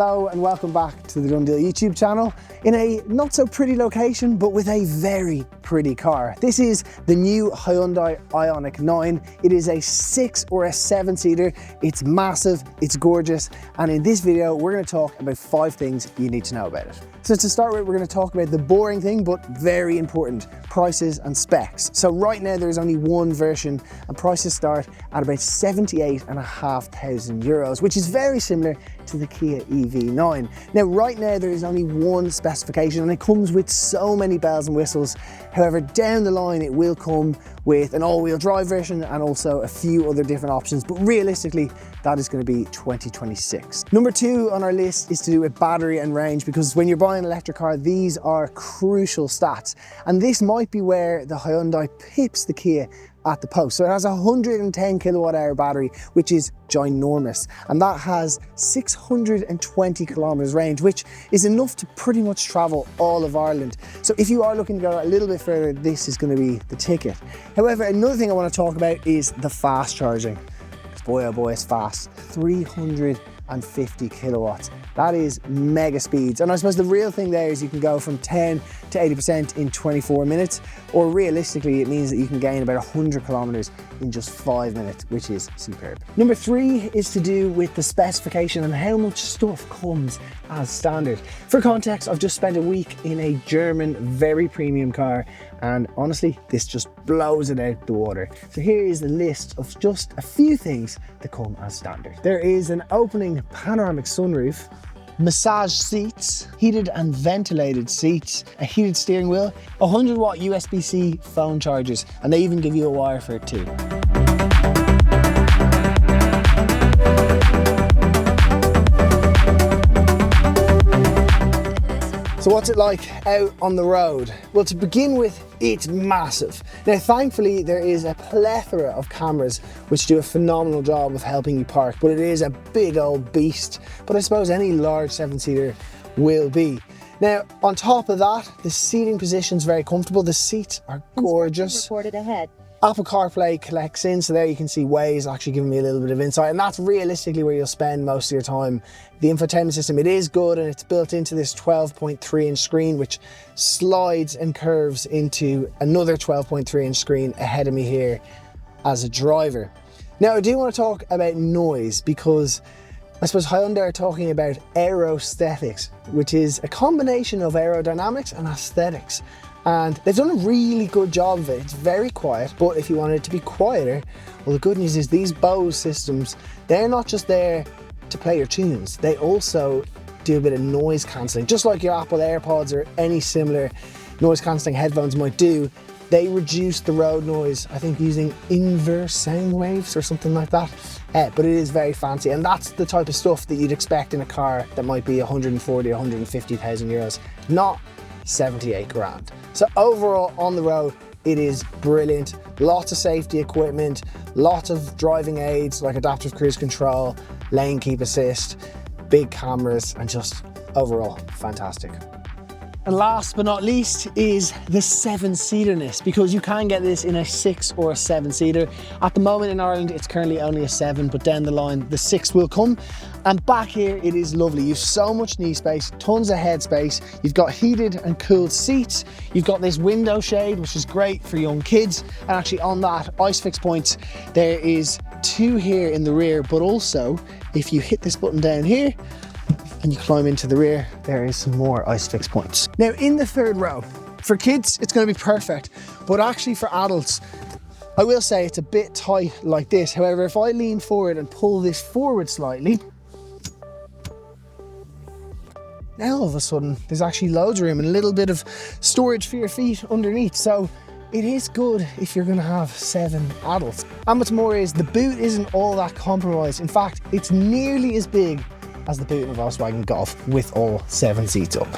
Hello and welcome back to the Done Deal YouTube channel in a not so pretty location but with a very pretty car. This is the new Hyundai IONIQ 9. It is a 6 or a 7-seater. It's massive, it's gorgeous, and in this video we're going to talk about 5 things you need to know about it. So to start with, we're going to talk about the boring thing but very important: prices and specs. So right now there's only one version and prices start at about €78,500, which is very similar to the Kia EV9. Now right now there is only one specification and it comes with so many bells and whistles. However, down the line it will come with an all-wheel drive version and also a few other different options, but realistically that is going to be 2026. Number 2 on our list is to do with battery and range, because when you're buying an electric car these are crucial stats, and this might be where the Hyundai pips the Kia at the post. So it has a 110 kilowatt hour battery, which is ginormous, and that has 620 kilometers range, which is enough to pretty much travel all of Ireland. So if you are looking to go a little bit further, this is going to be the ticket. However, another thing I want to talk about is the fast charging. Boy, oh boy, it's fast. 350 kilowatts. That is mega speeds. And I suppose the real thing there is you can go from 10 to 80% in 24 minutes, or realistically it means that you can gain about 100 kilometers in just 5 minutes, which is superb. Number 3 is to do with the specification and how much stuff comes as standard. For context, I've just spent a week in a German very premium car, and honestly this just blows it out the water. So here is the list of just a few things that come as standard. There is an opening panoramic sunroof, massage seats, heated and ventilated seats, a heated steering wheel, 100-watt USB-C phone chargers, and they even give you a wire for it too. So what's it like out on the road? Well, to begin with, it's massive. Now, thankfully, there is a plethora of cameras which do a phenomenal job of helping you park, but it is a big old beast. But I suppose any large 7-seater will be. Now, on top of that, the seating position's very comfortable. The seats are gorgeous. Reported ahead. Apple CarPlay collects in, so there you can see Waze actually giving me a little bit of insight, and that's realistically where you'll spend most of your time. The infotainment system, it is good, and it's built into this 12.3-inch screen which slides and curves into another 12.3-inch screen ahead of me here as a driver. Now I do want to talk about noise, because I suppose Hyundai are talking about aerosthetics, which is a combination of aerodynamics and aesthetics. And they've done a really good job of it. It's very quiet, but if you want it to be quieter, well, the good news is these Bose systems, they're not just there to play your tunes, they also do a bit of noise cancelling, just like your Apple AirPods or any similar noise cancelling headphones might do. They reduce the road noise, I think using inverse sound waves or something like that. But it is very fancy, and that's the type of stuff that you'd expect in a car that might be 140 or 150,000 euros, not 78 grand. So overall on the road it is brilliant. Lots of safety equipment, lots of driving aids like adaptive cruise control, lane keep assist, big cameras, and just overall fantastic. And last but not least is the 7-seaterness, because you can get this in a 6 or a 7-seater. At the moment in Ireland it's currently only a 7, but down the line the 6 will come. And back here it is lovely. You've so much knee space, tons of head space. You've got heated and cooled seats. You've got this window shade, which is great for young kids. And actually on that ISOFIX points, there is 2 here in the rear, but also if you hit this button down here and you climb into the rear, there is some more ISOFIX points. Now in the 3rd row, for kids it's going to be perfect, but actually for adults, I will say it's a bit tight like this. However, if I lean forward and pull this forward slightly, now all of a sudden there's actually loads of room and a little bit of storage for your feet underneath. So it is good if you're going to have 7 adults. And what's more is the boot isn't all that compromised. In fact, it's nearly as big as the boot in a Volkswagen Golf with all 7 seats up.